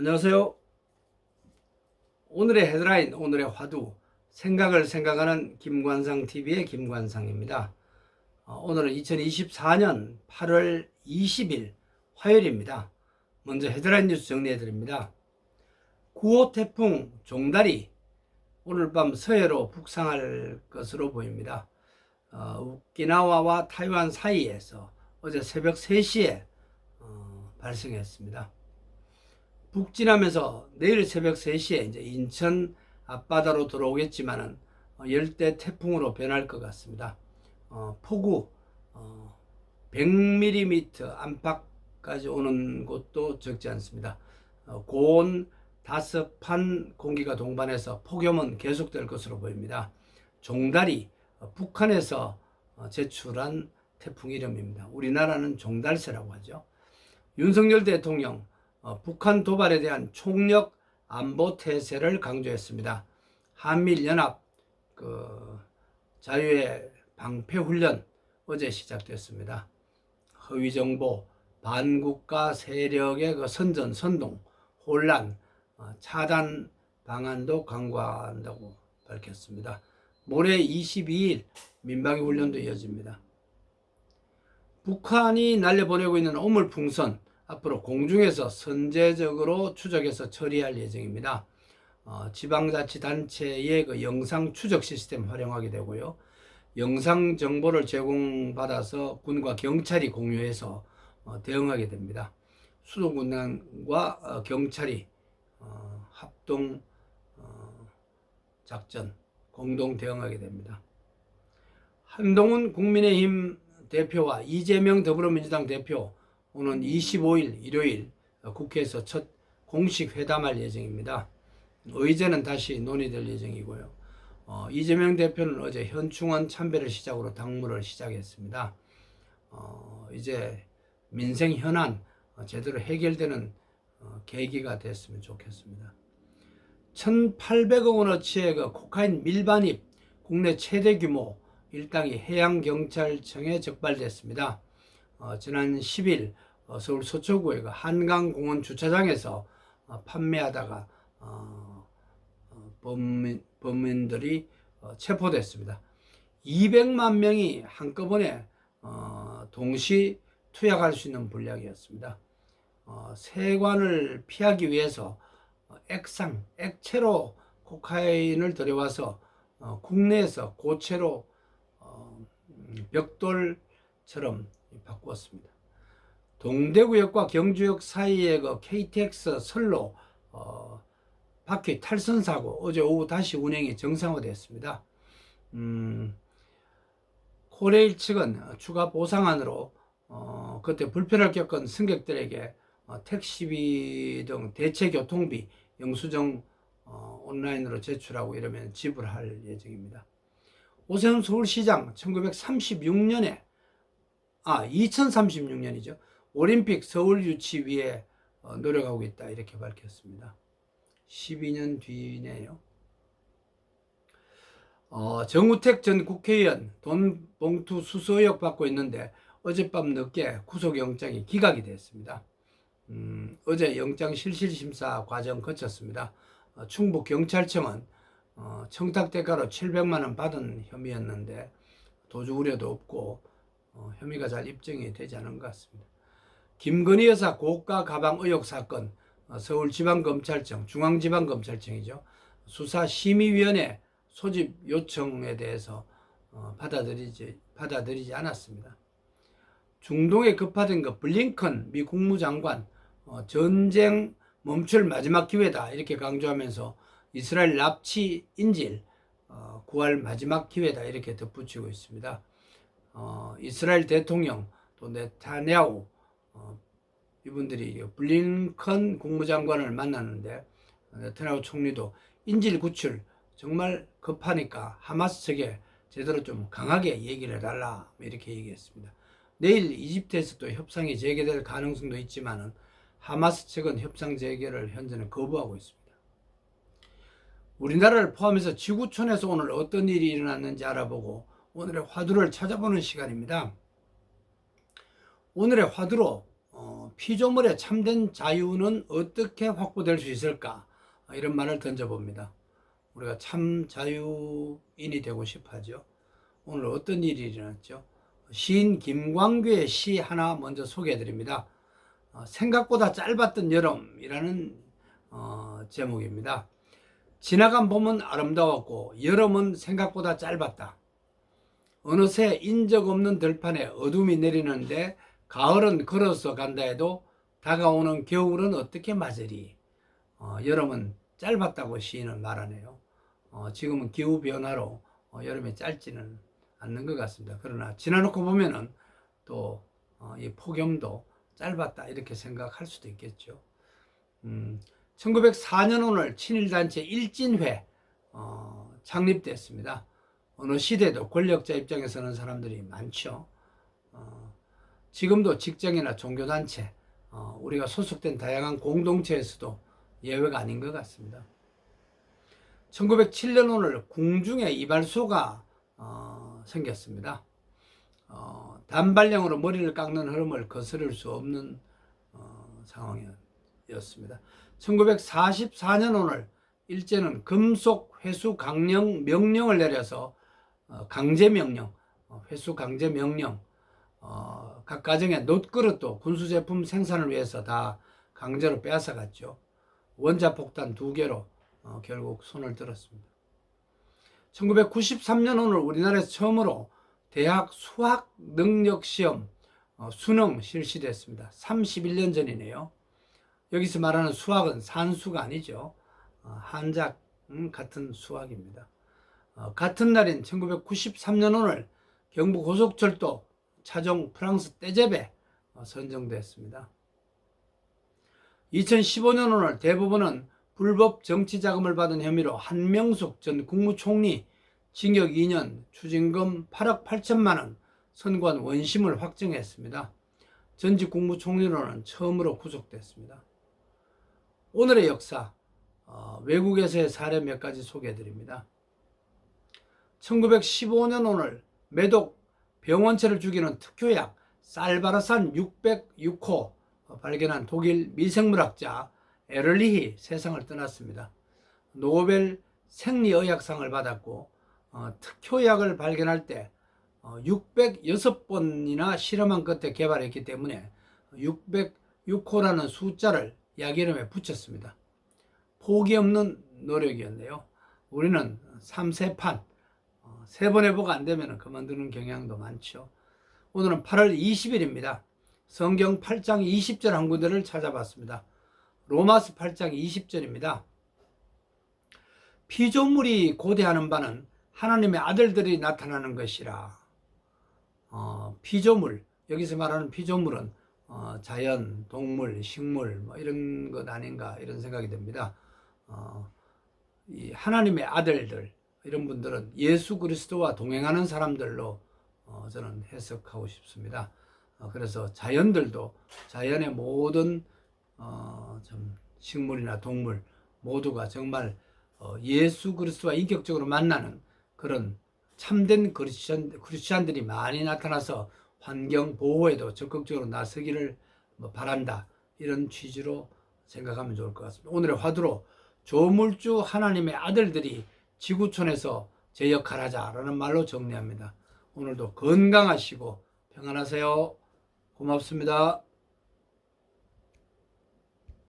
안녕하세요. 오늘의 헤드라인, 오늘의 화두, 생각을 생각하는 김관상TV의 김관상입니다. 오늘은 2024년 8월 20일 화요일입니다. 먼저 헤드라인 뉴스 정리해드립니다. 9호 태풍 종다리 오늘 밤 서해로 북상할 것으로 보입니다. 오키나와와 타이완 사이에서 어제 새벽 3시에 발생했습니다. 북진하면서 내일 새벽 3시에 이제 인천 앞바다로 들어오겠지만은 열대 태풍으로 변할 것 같습니다. 폭우 100mm 안팎까지 오는 곳도 적지 않습니다. 고온 5판 공기가 동반해서 폭염은 계속될 것으로 보입니다. 종다리 북한에서 제출한 태풍 이름입니다. 우리나라는 종달새라고 하죠. 윤석열 대통령 북한 도발에 대한 총력 안보 태세를 강조했습니다. 한미연합 자유의 방패훈련 어제 시작됐습니다. 허위정보, 반국가 세력의 선전, 선동, 혼란, 차단 방안도 강구한다고 밝혔습니다. 모레 22일 민방위 훈련도 이어집니다. 북한이 날려보내고 있는 오물풍선 앞으로 공중에서 선제적으로 추적해서 처리할 예정입니다. 지방자치단체의 영상 추적 시스템 활용하게 되고요. 영상 정보를 제공받아서 군과 경찰이 공유해서 대응하게 됩니다. 수도군과 경찰이 합동 작전 공동 대응하게 됩니다. 한동훈 국민의힘 대표와 이재명 더불어민주당 대표 오는 25일 일요일 국회에서 첫 공식 회담할 예정입니다. 의제는 다시 논의될 예정이고요. 이재명 대표는 어제 현충원 참배를 시작으로 당무를 시작했습니다. 이제 민생 현안 제대로 해결되는 계기가 됐으면 좋겠습니다. 1,800억 원어치의 코카인 밀반입 국내 최대 규모 일당이 해양경찰청에 적발됐습니다. 지난 10일 서울 서초구의 한강공원 주차장에서 판매하다가 범인들이 체포됐습니다. 200만 명이 한꺼번에 동시 투약할 수 있는 분량이었습니다. 세관을 피하기 위해서 액체로 코카인을 들여와서 국내에서 고체로 벽돌처럼 바꾸었습니다. 동대구역과 경주역 사이의 KTX 선로 바퀴 탈선 사고 어제 오후 다시 운행이 정상화됐습니다. 코레일 측은 추가 보상안으로 그때 불편을 겪은 승객들에게 택시비 등 대체 교통비 영수증 온라인으로 제출하고 이러면 지불할 예정입니다. 오세훈 서울시장 2036년이죠. 올림픽 서울 유치 위해 노력하고 있다 이렇게 밝혔습니다. 12년 뒤네요. 정우택 전 국회의원 돈 봉투 수수 의혹 받고 있는데 어젯밤 늦게 구속영장이 기각이 됐습니다. 어제 영장 실질심사 과정 거쳤습니다. 충북경찰청은 청탁 대가로 700만 원 받은 혐의였는데 도주 우려도 없고 혐의가 잘 입증이 되지 않은 것 같습니다. 김건희 여사 고가 가방 의혹 사건 서울지방검찰청, 중앙지방검찰청이죠. 수사심의위원회 소집 요청에 대해서 받아들이지 않았습니다. 중동에 급파된 블링컨 미 국무장관 전쟁 멈출 마지막 기회다 이렇게 강조하면서 이스라엘 납치 인질 구할 마지막 기회다 이렇게 덧붙이고 있습니다. 이스라엘 대통령 또 네타냐후 이분들이 블링컨 국무장관을 만났는데 네타냐후 총리도 인질 구출 정말 급하니까 하마스 측에 제대로 좀 강하게 얘기를 해달라 이렇게 얘기했습니다. 내일 이집트에서 또 협상이 재개될 가능성도 있지만은 하마스 측은 협상 재개를 현재는 거부하고 있습니다. 우리나라를 포함해서 지구촌에서 오늘 어떤 일이 일어났는지 알아보고 오늘의 화두를 찾아보는 시간입니다. 오늘의 화두로 피조물의 참된 자유는 어떻게 확보될 수 있을까? 이런 말을 던져봅니다. 우리가 참 자유인이 되고 싶어하죠. 오늘 어떤 일이 일어났죠? 시인 김광규의 시 하나 먼저 소개해 드립니다. 생각보다 짧았던 여름이라는 제목입니다. 지나간 봄은 아름다웠고 여름은 생각보다 짧았다. 어느새 인적 없는 들판에 어둠이 내리는데 가을은 걸어서 간다 해도 다가오는 겨울은 어떻게 맞으리. 여름은 짧았다고 시인은 말하네요. 지금은 기후변화로 여름이 짧지는 않는 것 같습니다. 그러나 지나놓고 보면은 또 이 폭염도 짧았다 이렇게 생각할 수도 있겠죠. 1904년 오늘 친일단체 일진회 창립됐습니다. 어느 시대도 권력자 입장에 서는 사람들이 많죠. 지금도 직장이나 종교단체, 우리가 소속된 다양한 공동체에서도 예외가 아닌 것 같습니다. 1907년 오늘 궁중에 이발소가 생겼습니다. 단발령으로 머리를 깎는 흐름을 거스를 수 없는 상황이었습니다. 1944년 오늘 일제는 금속 회수 강령 명령을 내려서 강제명령, 회수 강제명령, 각 가정의 놋그릇도 군수제품 생산을 위해서 다 강제로 빼앗아갔죠. 원자폭탄 2개로 결국 손을 들었습니다. 1993년 오늘 우리나라에서 처음으로 대학 수학 능력 시험 수능 실시됐습니다. 31년 전이네요. 여기서 말하는 수학은 산수가 아니죠. 한자 같은 수학입니다. 같은 날인 1993년 오늘 경부 고속철도 차종 프랑스 떼제베 선정됐습니다. 2015년 오늘 대법원은 불법 정치 자금을 받은 혐의로 한명숙 전 국무총리 징역 2년, 추징금 8억 8천만 원 선고한 원심을 확정했습니다. 전직 국무총리로는 처음으로 구속됐습니다. 오늘의 역사, 외국에서의 사례 몇 가지 소개해 드립니다. 1915년 오늘 매독 병원체를 죽이는 특효약 살바라산 606호 발견한 독일 미생물학자 에를리히 세상을 떠났습니다. 노벨 생리의학상을 받았고 특효약을 발견할 때 606번이나 실험한 끝에 개발했기 때문에 606호라는 숫자를 약 이름에 붙였습니다. 포기 없는 노력이었네요. 우리는 3세판 3번 해보고 안 되면 그만두는 경향도 많죠. 오늘은 8월 20일입니다. 성경 8장 20절 한 군데를 찾아봤습니다. 로마서 8장 20절입니다. 피조물이 고대하는 바는 하나님의 아들들이 나타나는 것이라. 피조물, 여기서 말하는 피조물은 자연, 동물, 식물 뭐 이런 것 아닌가 이런 생각이 듭니다. 이 하나님의 아들들 이런 분들은 예수 그리스도와 동행하는 사람들로 저는 해석하고 싶습니다. 그래서 자연들도 자연의 모든 식물이나 동물 모두가 정말 예수 그리스도와 인격적으로 만나는 그런 참된 크리스찬들이 많이 나타나서 환경 보호에도 적극적으로 나서기를 바란다. 이런 취지로 생각하면 좋을 것 같습니다. 오늘의 화두로 조물주 하나님의 아들들이 지구촌에서 제 역할을 하자라는 말로 정리합니다. 오늘도 건강하시고 평안하세요. 고맙습니다.